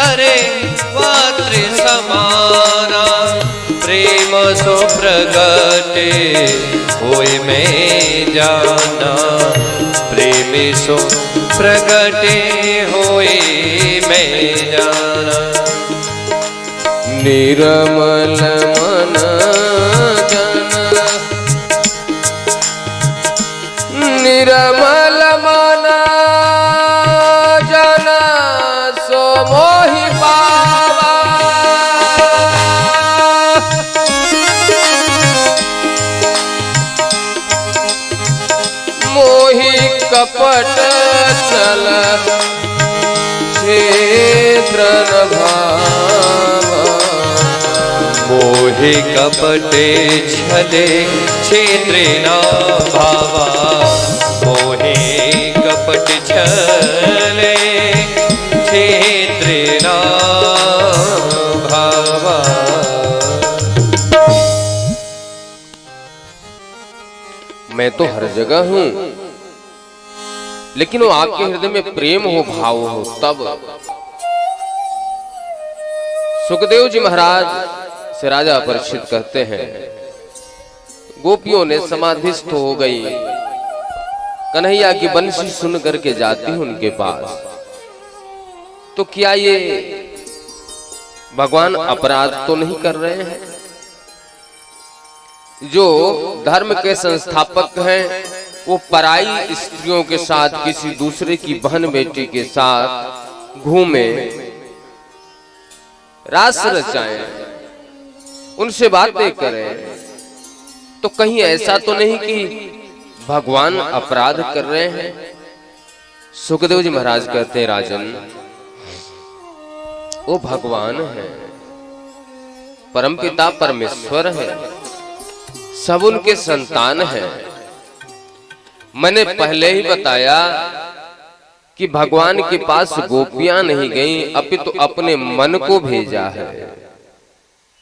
करे वात्र समाना, प्रेम सो प्रगटे होए मैं जाना, प्रेम सो प्रगटे होए मैं जाना। निर्मल मन जन, निर्मल मन जन सो मोहि पावा, मोहि कपट चल क्षेत्र न भावा, मोहि कपटे छले क्षेत्रे न भावा, मोहि कपट छले क्षेत्रे न भावा। मैं तो हर जगह हूं, लेकिन वो आपके हृदय में प्रेम हो, भाव हो तब। सुखदेव जी महाराज से राजा परीक्षित कहते हैं, गोपियों ने समाधिस्थ हो गई, कन्हैया की बंसी सुन करके जाती हूं उनके पास, तो क्या ये भगवान अपराध तो नहीं कर रहे हैं? जो धर्म के संस्थापक हैं वो पराई स्त्रियों के साथ किसी दूसरे की बहन बेटी के साथ घूमे, रास रचाएं, उनसे बातें करें, तो कहीं ऐसा तो नहीं कि भगवान अपराध कर रहे हैं? सुखदेव जी महाराज कहते हैं, राजन वो भगवान है, परमपिता परमेश्वर है, सब उनके संतान हैं। मैंने पहले ही बताया कि भगवान के पास गोपियां नहीं गईं, अपितु तो अपने मन को भेजा है।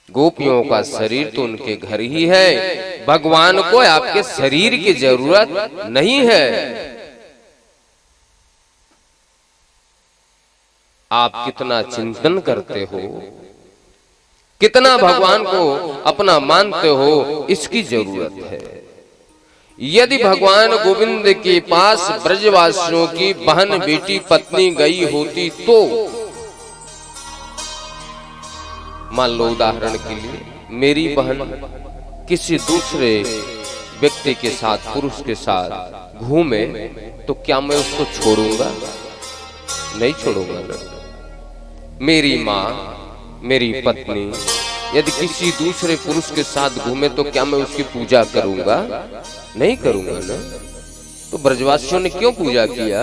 गोपियों का शरीर तो उनके घर ही है, भगवान को आपके शरीर की जरूरत नहीं है। आप कितना चिंतन करते हो, कितना भगवान को अपना मानते हो, इसकी जरूरत है। यदि भगवान गोविंद के पास ब्रजवासियों की बहन बेटी पत्नी गई होती तो, मान लो उदाहरण के लिए मेरी बहन किसी दूसरे व्यक्ति के साथ, पुरुष के साथ घूमे, तो क्या मैं उसको छोड़ूंगा? नहीं छोड़ूंगा ना। मेरी माँ, मेरी पत्नी यदि किसी दूसरे पुरुष के साथ घूमे तो क्या मैं उसकी पूजा करूंगा? नहीं करूंगा ना। तो ब्रजवासियों ने क्यों पूजा किया?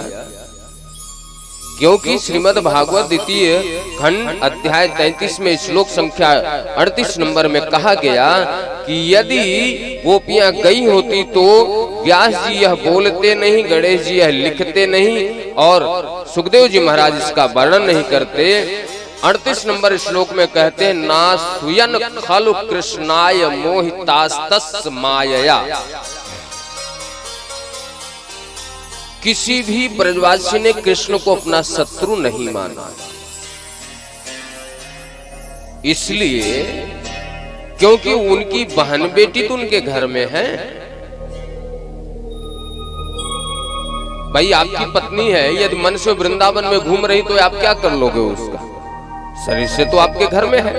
क्योंकि श्रीमद् भागवत द्वितीय खंड अध्याय 33 में श्लोक संख्या 38 नंबर में कहा गया कि यदि गोपियां गई होती तो व्यास जी यह बोलते नहीं, गणेश जी यह लिखते नहीं और सुखदेव जी महाराज इसका वर्णन नहीं करते। 38 नंबर श्लोक में कहते हैं, ना सुयन खलु कृष्णाय मोहितास्तस् मायया। किसी भी ब्रजवासी ने कृष्ण को अपना शत्रु नहीं माना, इसलिए क्योंकि उनकी बहन बेटी तो उनके घर में है। भाई आपकी पत्नी है, यदि मन से वृंदावन में घूम रही तो आप क्या कर लोगे? उसका शरीर से तो आपके घर में है,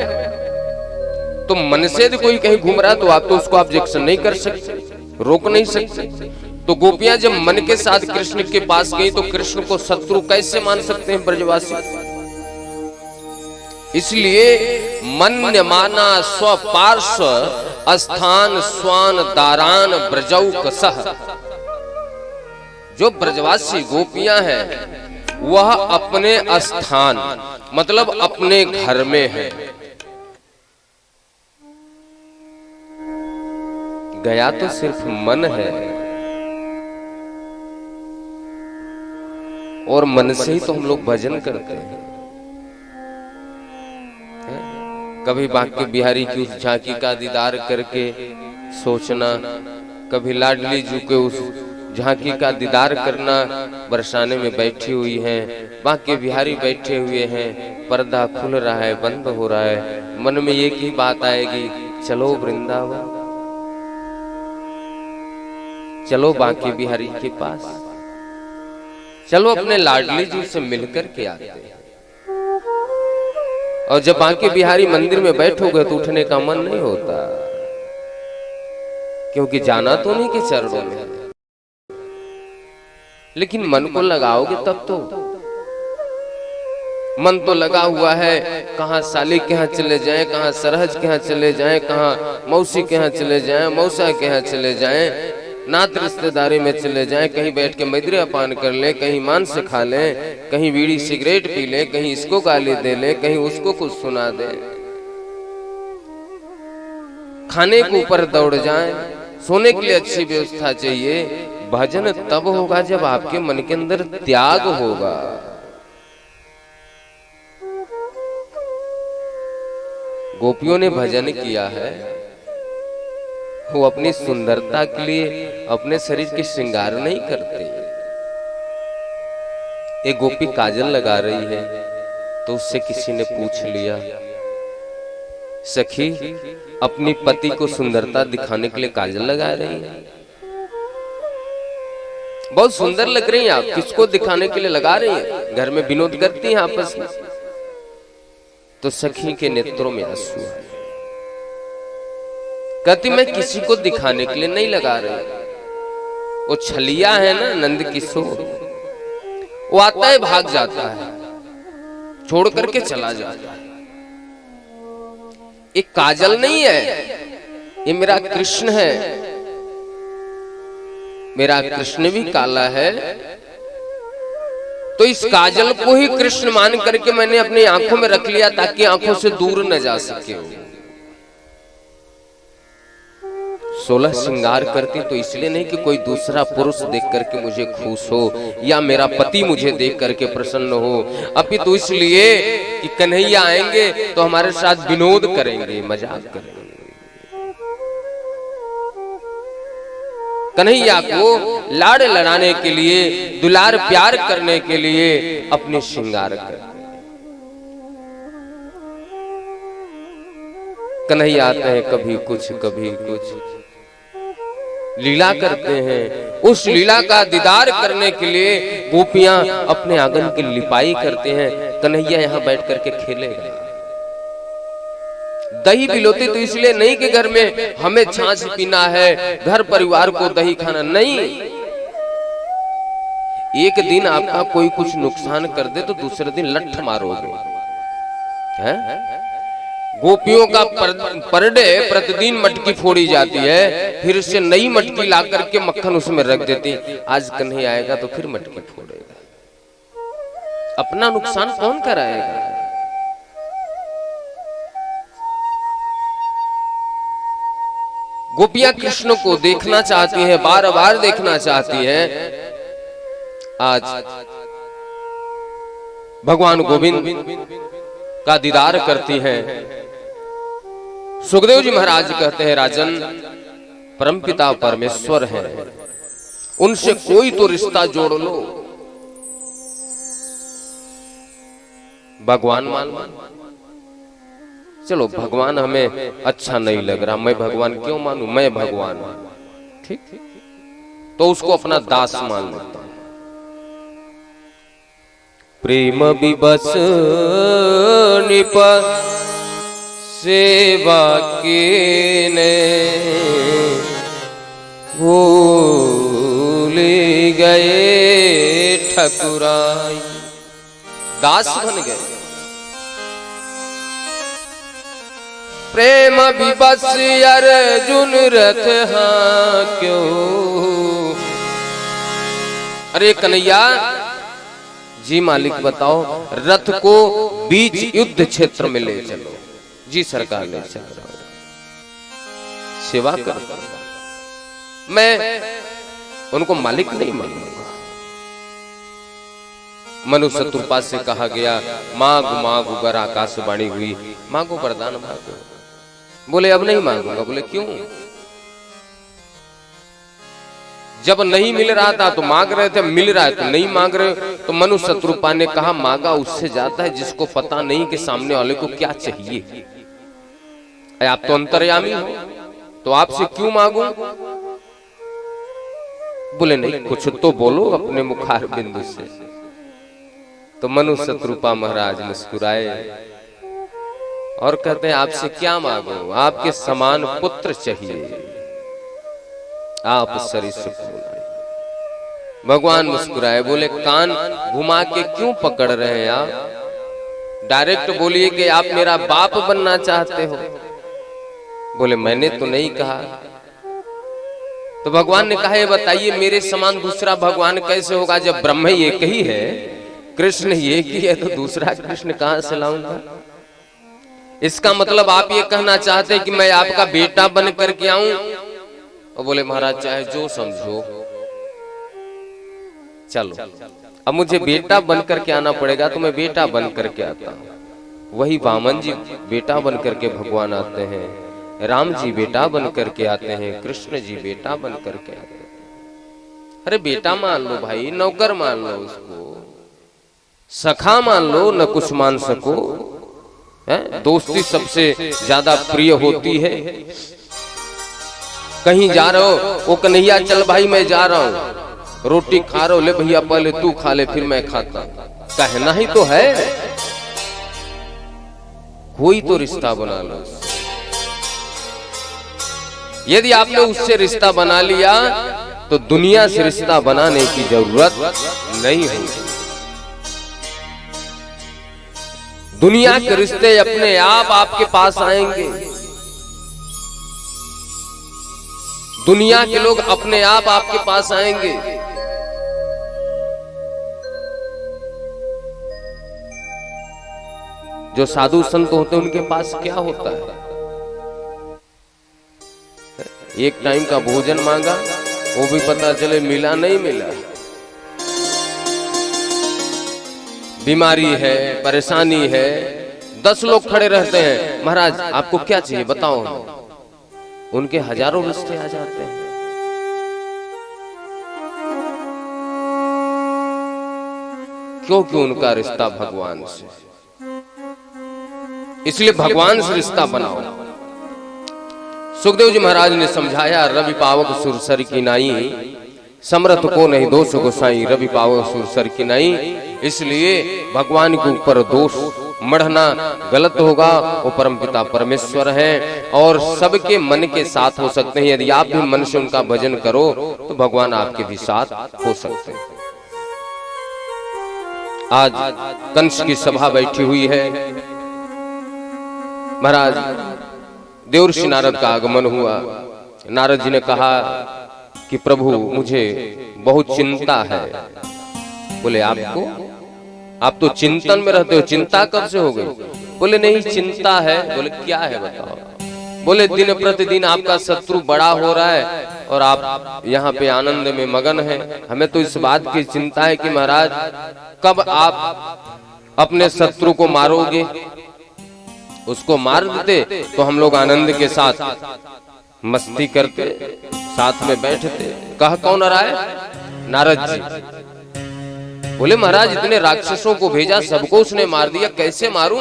तो मन से यदि कोई कहीं घूम रहा है तो आप तो उसको ऑब्जेक्शन नहीं कर सकते, रोक नहीं सकते। तो गोपियां जब मन के साथ कृष्ण के पास गई तो कृष्ण को शत्रु कैसे मान सकते हैं ब्रजवासी? इसलिए मन्य माना स्वपार्श्व स्थान स्वान दारान ब्रजौ कसह। जो ब्रजवासी गोपियां हैं वह अपने स्थान मतलब अपने घर में है। गया तो सिर्फ मन है और मन से ही तो हम लोग भजन करते हैं। कभी बांके बिहारी की उस झांकी का दीदार करके सोचना, कभी लाडली जी के उस झांकी का दीदार करना बरसाने में बैठी हुई हैं, बांके बिहारी बैठे हुए हैं, पर्दा खुल रहा है, बंद हो रहा है, मन में एक ही बात आएगी, चलो वृंदावन, चलो बांके बिहारी के पास, चलो अपने लाडली जी से मिलकर के आते हैं। और जब बांके बिहारी मंदिर में बैठोगे तो उठने का मन नहीं होता, क्योंकि जाना तो नहीं के चरणों में, लेकिन मन को लगाओगे तब तो। मन तो लगा हुआ है, कहाँ साली के यहाँ चले जाएं, कहाँ सरहज के यहाँ चले जाएं, कहाँ मौसी के यहाँ चले जाएं, मौसा के यहाँ चले जाएं, नात रिश्तेदारी में चले जाएं, कहीं बैठ के मदिरा पान कर लें, कहीं मांस खा लें, कहीं बीड़ी सिगरेट पी लें, कहीं इसको गाली दे लें, कहीं उसको कुछ सुना दें, खाने के ऊपर दौड़ जाएं, सोने के लिए अच्छी व्यवस्था चाहिए। भजन तब होगा जब आपके मन के अंदर त्याग होगा। गोपियों ने भजन किया है, वो अपनी सुंदरता के लिए अपने शरीर के श्रृंगार नहीं करते। एक गोपी काजल लगा रही है तो उससे किसी ने पूछ लिया, सखी अपनी पति को सुंदरता दिखाने के लिए काजल लगा रही है, बहुत सुंदर लग रही हैं आप, किसको दिखाने के लिए लगा रही हैं? घर में विनोद करती हैं आपस में। तो सखी के नेत्रों में आंसू है, कहती मैं किसी को दिखाने के लिए नहीं लगा रही। वो छलिया है ना नंद किशोर, वो आता है भाग जाता है, छोड़ करके चला जाता है। एक काजल नहीं है, ये मेरा कृष्ण है, मेरा कृष्ण भी काला है, तो इस काजल को ही कृष्ण मान करके मैंने अपनी आंखों में रख लिया ताकि आंखों से दूर न जा सके। 16 श्रृंगार करती तो इसलिए नहीं कि कोई दूसरा पुरुष देख करके मुझे खुश हो या मेरा पति मुझे देख करके प्रसन्न हो, अपितु इसलिए कि कन्हैया आएंगे तो हमारे साथ विनोद करेंगे, मजाक करेंगे। कन्हैया को लाड़ लड़ाने के लिए, दुलार प्यार करने के लिए अपने श्रृंगार करते। कन्हैया आते हैं कभी कुछ लीला करते हैं। उस लीला का दीदार करने के लिए गोपियां अपने आंगन की लिपाई करते हैं। कन्हैया यहाँ बैठ करके खेलेगा। दही बिलोती तो इसलिए नहीं कि घर में हमें छाछ पीना है, घर परिवार को दही खाना नहीं। एक दिन आपका कोई कुछ नुकसान कर दे तो दूसरे दिन लठ मारोगे, हैं? गोपियों का पर डे प्रतिदिन मटकी फोड़ी जाती है, फिर उससे नई मटकी ला करके मक्खन उसमें रख देती। आज कन्हैया आएगा तो फिर मटकी फोड़ेगा। अपना नुकसान कौन कराएगा? गोपियां कृष्ण को देखना चाहती हैं, बार बार देखना चाहती हैं। आज भगवान गोविंद का दीदार करती हैं। सुखदेव जी महाराज कहते हैं, राजन परमपिता परमेश्वर है, उनसे कोई तो रिश्ता जोड़ लो। भगवान मान चलो, भगवान हमें अच्छा नहीं लग रहा, मैं भगवान क्यों मानूं? मैं भगवान ठीक, तो उसको अपना दास मान लेता हूं। प्रेम विवश निप सेवा के ने भूल गए ठकुराई, दास बन गए। प्रेम विवश अर्जुन रथ हाँ क्यों। अरे कन्हैया जी मालिक बताओ, रथ को बीच युद्ध क्षेत्र में ले चलो। जी सरकार ले चल रहा हूं, सेवा कर। मैं उनको मालिक नहीं मानूंगा। मनु शत्रुपा से कहा गया, मांगो मांगो गर आकाशवाणी हुई, मांगो वरदान मांगो। बोले अब नहीं मांगूंगा। बोले क्यों? जब नहीं मिल रहा था तो मांग रहे थे, मिल रहा है तो नहीं मांग रहे। तो मनु शत्रुपा ने कहा मांगा उससे जाता है जिसको पता नहीं कि सामने वाले को क्या चाहिए। आप तो अंतर्यामी हो, तो आपसे क्यों मांगू? बोले नहीं, कुछ तो बोलो अपने मुखार बिंदु से। तो मनु शत्रुपा महाराज मुस्कुराए और कहते हैं आपसे क्या मांगो, आपके समान पुत्र चाहिए, आप सरीसृप हो। भगवान मुस्कुराए, बोले कान घुमा के क्यों पकड़ रहे हैं आप? डायरेक्ट बोलिए कि आप मेरा बाप बनना चाहते हो। बोले मैंने तो नहीं कहा। तो भगवान ने कहा ये बताइए मेरे समान दूसरा भगवान कैसे होगा? जब ब्रह्म एक ही है, कृष्ण एक ही है, तो दूसरा कृष्ण कहां से लाऊंगा? इसका मतलब आप ये कहना चाहते हैं कि मैं आपका बेटा बन करके आऊं? और बोले महाराज चाहे जो समझो, चलो अब मुझे बेटा बन करके आना पड़ेगा तो मैं बेटा बन करके आता हूं। वही वामन जी बेटा बन करके भगवान आते हैं, राम जी बेटा बन करके आते हैं, कृष्ण जी बेटा बन करके आते हैं। अरे बेटा मान लो भाई, नौकर मान लो, उसको सखा मान लो, न कुछ मान सको। दोस्ती सबसे ज्यादा प्रिय होती है। कहीं जा रहे हो, वो कन्हैया चल भाई मैं जा रहा हूं, रोटी खा रहे हो, ले भैया पहले तू खा ले फिर मैं खाता। कहना ही तो है, कोई तो रिश्ता बना लो। यदि आपने उससे रिश्ता बना लिया तो दुनिया से रिश्ता बनाने की जरूरत नहीं होगी। दुनिया के रिश्ते अपने आप आपके पास आएंगे, दुनिया के लोग अपने आप आपके पास आएंगे। जो साधु संत होते हैं उनके पास क्या होता है? एक टाइम का भोजन मांगा, वो भी पता चले मिला नहीं मिला। बीमारी है, परेशानी है, 10 लोग खड़े रहते हैं, महाराज आपको क्या चाहिए बताओ। उनके हजारों रिश्ते आ जाते हैं। क्योंकि उनका रिश्ता भगवान से, इसलिए भगवान से रिश्ता बनाओ। सुखदेव जी महाराज ने समझाया, रवि पावक सुरसर की नाई, समर्थ को नहीं दोष गोसाई, रवि पावक सुरसर की नाई। इसलिए भगवान के ऊपर दोष मढ़ना गलत होगा। वो परमपिता परमेश्वर हैं और सबके मन के साथ हो सकते हैं। यदि आप भी मन से उनका भजन करो तो भगवान आपके भी साथ हो सकते हैं। आज कंस की सभा बैठी हुई है। महाराज देवर्षि नारद का आगमन हुआ। नारद जी ने कहा कि प्रभु मुझे बहुत चिंता है। बोले आपको? आप तो चिंतन में रहते हो, चिंता कब से हो गई? बोले नहीं चिंता है। बोले क्या है बताओ? बोले दिन प्रतिदिन आपका शत्रु बड़ा हो रहा है और आप यहाँ पे आनंद में मगन हैं। हमें तो इस बात की चिंता है कि महाराज कब आप अपने शत्रु को मारोगे। उसको मार देते तो हम लोग आनंद के साथ मस्ती करते, साथ में बैठते। कह कौन रहा है? नारद जी। बोले महाराज इतने राक्षसों को भेजा, सबको उसने मार दिया, कैसे मारूं?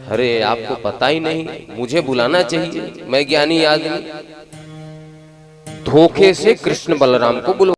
अरे आपको पता ही नहीं, मुझे बुलाना चाहिए, मैं ज्ञानी आदमी। धोखे से कृष्ण बलराम को बुलवा